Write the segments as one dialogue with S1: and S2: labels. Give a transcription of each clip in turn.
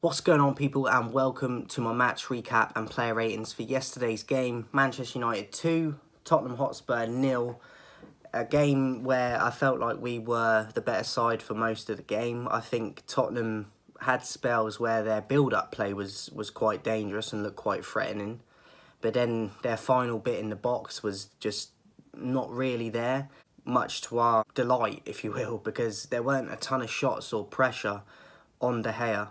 S1: What's going on, people, and welcome to my match recap and player ratings for yesterday's game. Manchester United 2, Tottenham Hotspur 0. A game where I felt like we were the better side for most of the game. I think Tottenham had spells where their build-up play was quite dangerous and looked quite threatening. But then their final bit in the box was just not really there, much to our delight, if you will, because there weren't a ton of shots or pressure on De Gea.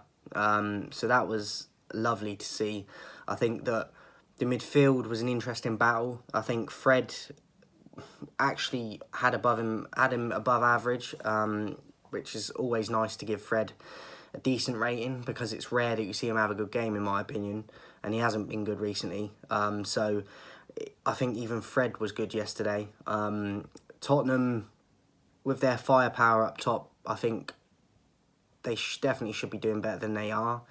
S1: So that was lovely to see. I think that the midfield was an interesting battle. I think Fred actually had him above average, which is always nice to give Fred a decent rating because it's rare that you see him have a good game, in my opinion, and he hasn't been good recently. So I think even Fred was good yesterday. Tottenham, with their firepower up top, I think they definitely should be doing better than they are,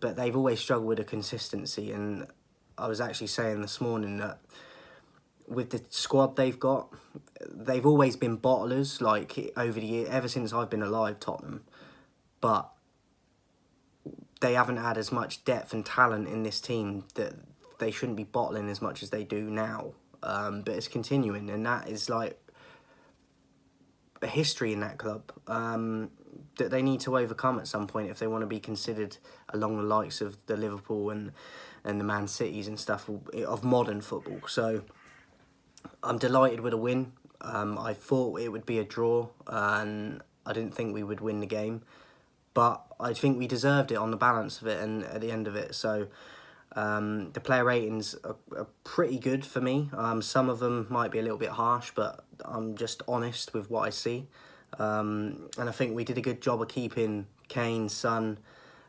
S1: but they've always struggled with the consistency. And I was actually saying this morning that with the squad they've got, they've always been bottlers, like over the year, ever since I've been alive, Tottenham. But they haven't had as much depth and talent in this team that they shouldn't be bottling as much as they do now. But it's continuing, and that is like a history in that club that they need to overcome at some point if they want to be considered along the likes of the Liverpool and the Man Cities and stuff of modern football. So I'm delighted with a win. I thought it would be a draw, and I didn't think we would win the game, but I think we deserved it on the balance of it and at the end of it. So the player ratings are pretty good for me. Some of them might be a little bit harsh, but I'm just honest with what I see. And I think we did a good job of keeping Kane, Son.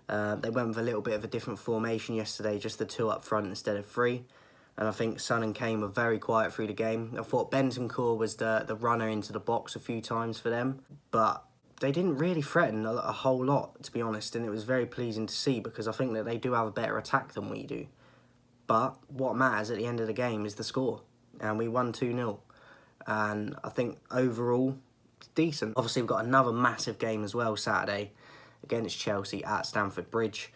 S1: They went with a little bit of a different formation yesterday, just the two up front instead of three. And I think Son and Kane were very quiet through the game. I thought Bentancur was the runner into the box a few times for them, but they didn't really threaten a whole lot, to be honest, and it was very pleasing to see because I think that they do have a better attack than we do. But what matters at the end of the game is the score, and we won 2-0. And I think overall, it's decent. Obviously, we've got another massive game as well Saturday against Chelsea at Stamford Bridge.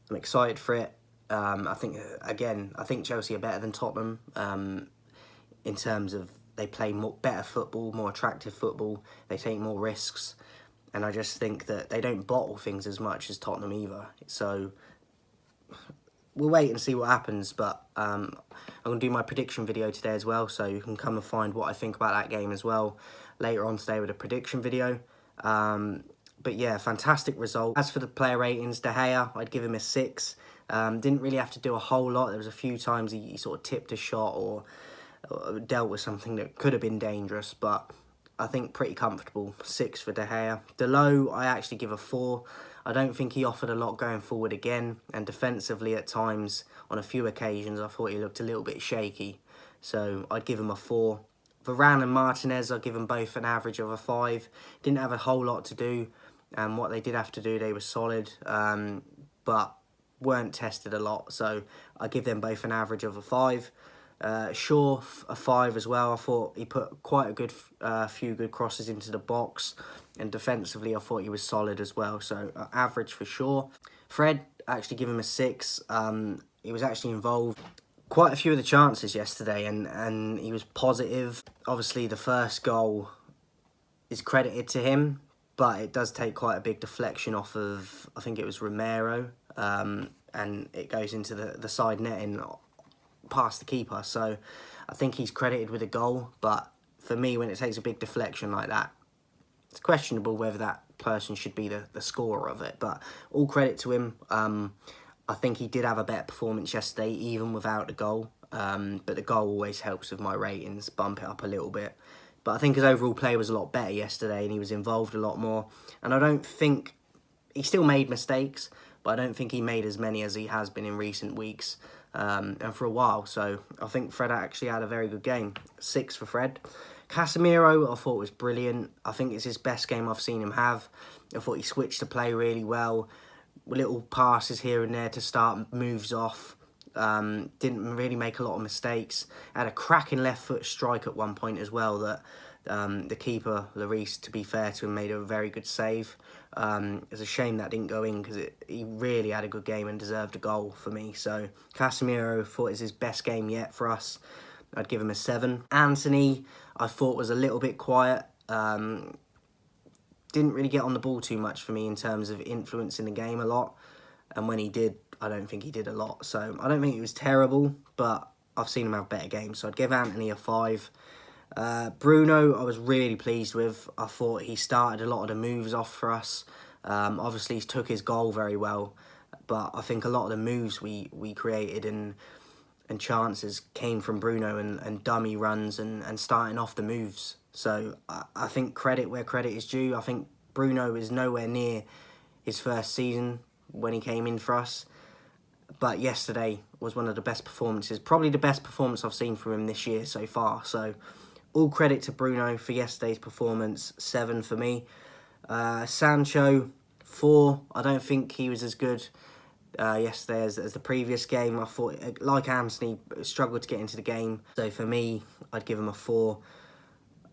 S1: I'm excited for it. I think Chelsea are better than Tottenham in terms of they play better football, more attractive football. They take more risks. And I just think that they don't bottle things as much as Tottenham either. So we'll wait and see what happens. But I'm going to do my prediction video today as well. So you can come and find what I think about that game as well later on today with a prediction video. But yeah, fantastic result. As for the player ratings, De Gea, I'd give him a 6. Didn't really have to do a whole lot. There was a few times he sort of tipped a shot or dealt with something that could have been dangerous. But I think pretty comfortable. 6 for De Gea. Delo, I actually give a 4. I don't think he offered a lot going forward again. And defensively at times, on a few occasions, I thought he looked a little bit shaky. So I'd give him a 4. Varane and Martinez, I'd give them both an average of a 5. Didn't have a whole lot to do. And what they did have to do, they were solid. But weren't tested a lot. So I give them both an average of a 5. Shaw, a 5 as well. I thought he put quite a good few good crosses into the box, and defensively I thought he was solid as well, so average for Shaw. Fred, actually give him a 6. He was actually involved quite a few of the chances yesterday, and he was positive. Obviously the first goal is credited to him, but it does take quite a big deflection off of, I think it was Romero, and it goes into the side netting past the keeper. So I think he's credited with a goal, but for me, when it takes a big deflection like that, it's questionable whether that person should be the scorer of it. But all credit to him. I think he did have a better performance yesterday, even without the goal. But the goal always helps with my ratings, bump it up a little bit. But I think his overall play was a lot better yesterday, and he was involved a lot more. And I don't think he still made mistakes, but I don't think he made as many as he has been in recent weeks and for a while. So I think Fred actually had a very good game. 6 for Fred. Casemiro, I thought was brilliant. I think it's his best game I've seen him have. I thought he switched to play really well. Little passes here and there to start moves off. Didn't really make a lot of mistakes. Had a cracking left foot strike at one point as well that The keeper, Lloris, to be fair to him, made a very good save. It's a shame that didn't go in because he really had a good game and deserved a goal for me. So Casemiro thought is his best game yet for us. I'd give him a 7. Anthony, I thought was a little bit quiet. Didn't really get on the ball too much for me in terms of influencing the game a lot. And when he did, I don't think he did a lot. So I don't think it was terrible, but I've seen him have better games. So I'd give Anthony a 5. Bruno, I was really pleased with. I thought he started a lot of the moves off for us. Obviously, he took his goal very well. But I think a lot of the moves we created and chances came from Bruno and dummy runs and starting off the moves. So I think credit where credit is due. I think Bruno is nowhere near his first season when he came in for us. But yesterday was one of the best performances, probably the best performance I've seen from him this year so far. So all credit to Bruno for yesterday's performance, 7 for me. Sancho, 4. I don't think he was as good yesterday as the previous game. I thought, like Anthony, struggled to get into the game. So for me, I'd give him a 4.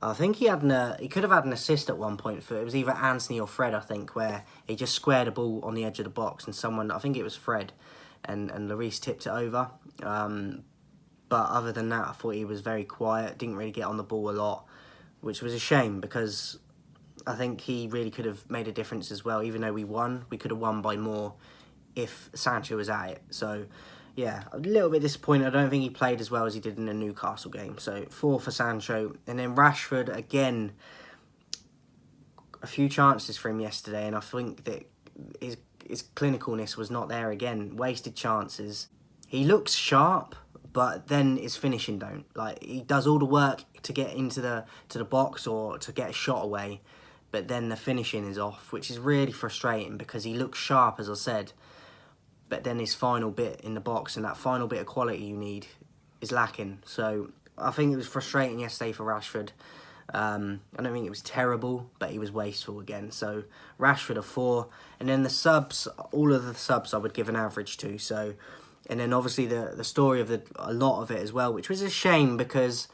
S1: I think he could have had an assist at one point for it was either Anthony or Fred, I think, where he just squared a ball on the edge of the box and someone, I think it was Fred, and Lloris tipped it over. But other than that, I thought he was very quiet, didn't really get on the ball a lot, which was a shame because I think he really could have made a difference as well. Even though we won, we could have won by more if Sancho was at it. So, yeah, a little bit disappointed. I don't think he played as well as he did in the Newcastle game. So, 4 for Sancho. And then Rashford, again, a few chances for him yesterday, and I think that his clinicalness was not there again. Wasted chances. He looks sharp, but then his finishing don't. Like, he does all the work to get into the box or to get a shot away, but then the finishing is off, which is really frustrating because he looks sharp, as I said, but then his final bit in the box and that final bit of quality you need is lacking. So I think it was frustrating yesterday for Rashford. I don't think it was terrible, but he was wasteful again. So Rashford a 4. And then the subs, all of the subs I would give an average to. So, and then obviously the story of a lot of it as well, which was a shame because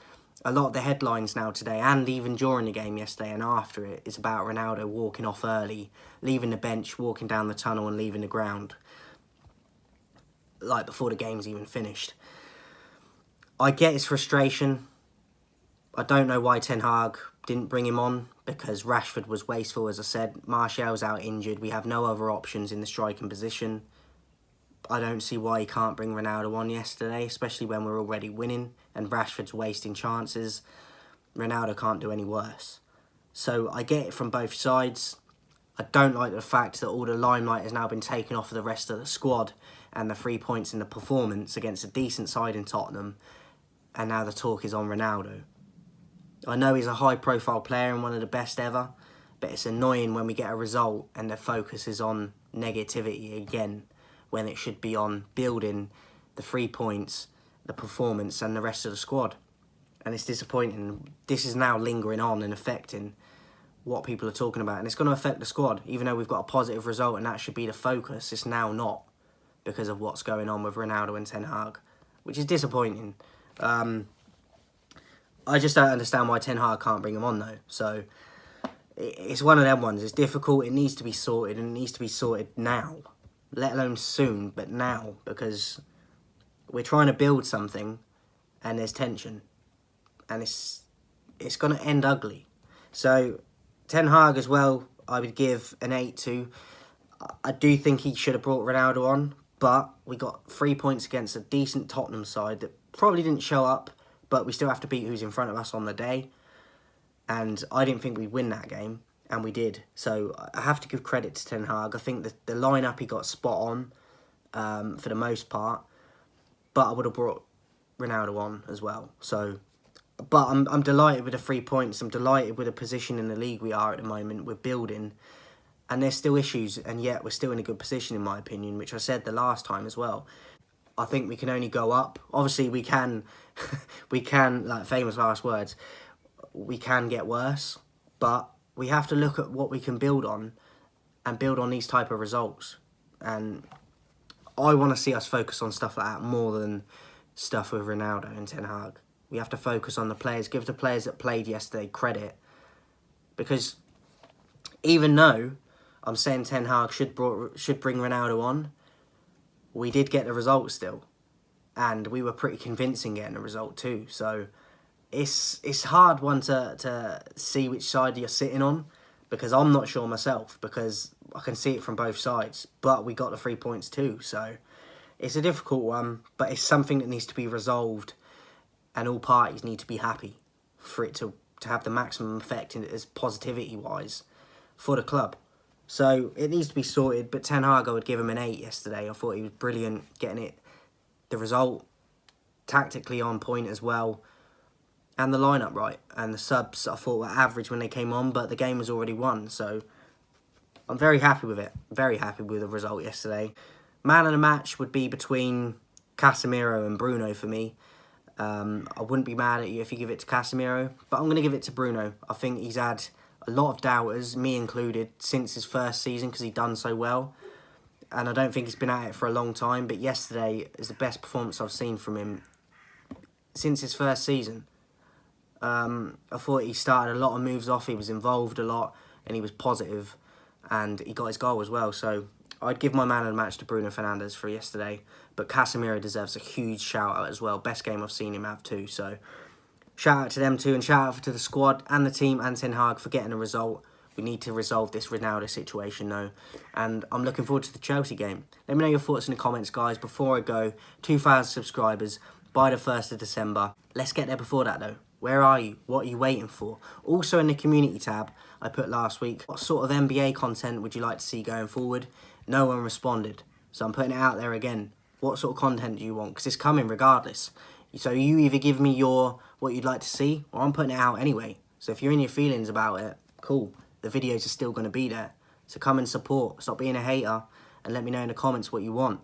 S1: a lot of the headlines now today, and even during the game yesterday and after it, is about Ronaldo walking off early, leaving the bench, walking down the tunnel and leaving the ground, like before the game's even finished. I get his frustration. I don't know why Ten Hag didn't bring him on, because Rashford was wasteful, as I said. Martial's out injured. We have no other options in the striking position. I don't see why he can't bring Ronaldo on yesterday, especially when we're already winning and Rashford's wasting chances. Ronaldo can't do any worse. So I get it from both sides. I don't like the fact that all the limelight has now been taken off of the rest of the squad and the 3 points in the performance against a decent side in Tottenham, and now the talk is on Ronaldo. I know he's a high-profile player and one of the best ever, but it's annoying when we get a result and the focus is on negativity again, when it should be on building the 3 points, the performance and the rest of the squad. And it's disappointing. This is now lingering on and affecting what people are talking about. And it's going to affect the squad, even though we've got a positive result and that should be the focus. It's now not, because of what's going on with Ronaldo and Ten Hag, which is disappointing. I just don't understand why Ten Hag can't bring him on, though. So it's one of them ones. It's difficult. It needs to be sorted, and it needs to be sorted now. Let alone soon, but now, because we're trying to build something and there's tension. And it's going to end ugly. So Ten Hag as well, I would give an 8 to. I do think he should have brought Ronaldo on, but we got 3 points against a decent Tottenham side that probably didn't show up, but we still have to beat who's in front of us on the day. And I didn't think we'd win that game, and we did. So I have to give credit to Ten Hag. I think the lineup he got spot on for the most part, but I would have brought Ronaldo on as well. So, but I'm delighted with the 3 points. I'm delighted with the position in the league we are at the moment. We're building, and there's still issues, and yet we're still in a good position, in my opinion, which I said the last time as well. I think we can only go up. Obviously, we can, like famous last words, we can get worse, but we have to look at what we can build on and build on these type of results. And I want to see us focus on stuff like that more than stuff with Ronaldo and Ten Hag. We have to focus on the players, give the players that played yesterday credit. Because even though I'm saying Ten Hag should bring Ronaldo on, we did get the result still. And we were pretty convincing getting the result too. So it's hard one to see which side you're sitting on, because I'm not sure myself, because I can see it from both sides. But we got the 3 points too, so it's a difficult one, but it's something that needs to be resolved, and all parties need to be happy for it to have the maximum effect as positivity-wise for the club. So it needs to be sorted, but Ten Hag, I would give him an 8 yesterday. I thought he was brilliant getting the result, tactically on point as well, and the lineup right. And the subs, I thought, were average when they came on, but the game was already won. So I'm very happy with it. Very happy with the result yesterday. Man of the match would be between Casemiro and Bruno for me. I wouldn't be mad at you if you give it to Casemiro, but I'm going to give it to Bruno. I think he's had a lot of doubters, me included, since his first season because he'd done so well. And I don't think he's been at it for a long time, but yesterday is the best performance I've seen from him since his first season. I thought he started a lot of moves off, he was involved a lot, and he was positive, and he got his goal as well. So I'd give my man of the match to Bruno Fernandes for yesterday, but Casemiro deserves a huge shout out as well. Best game I've seen him have too. So shout out to them too, and shout out to the squad and the team and Ten Hag for getting a result. We need to resolve this Ronaldo situation though, and I'm looking forward to the Chelsea game. Let me know your thoughts in the comments, guys. Before I go, 2,000 subscribers by the 1st of December. Let's get there before that though. Where are you? What are you waiting for? Also in the community tab, I put last week, what sort of NBA content would you like to see going forward? No one responded, so I'm putting it out there again. What sort of content do you want? Because it's coming regardless. So you either give me what you'd like to see, or I'm putting it out anyway. So if you're in your feelings about it, cool. The videos are still going to be there. So come and support. Stop being a hater and let me know in the comments what you want.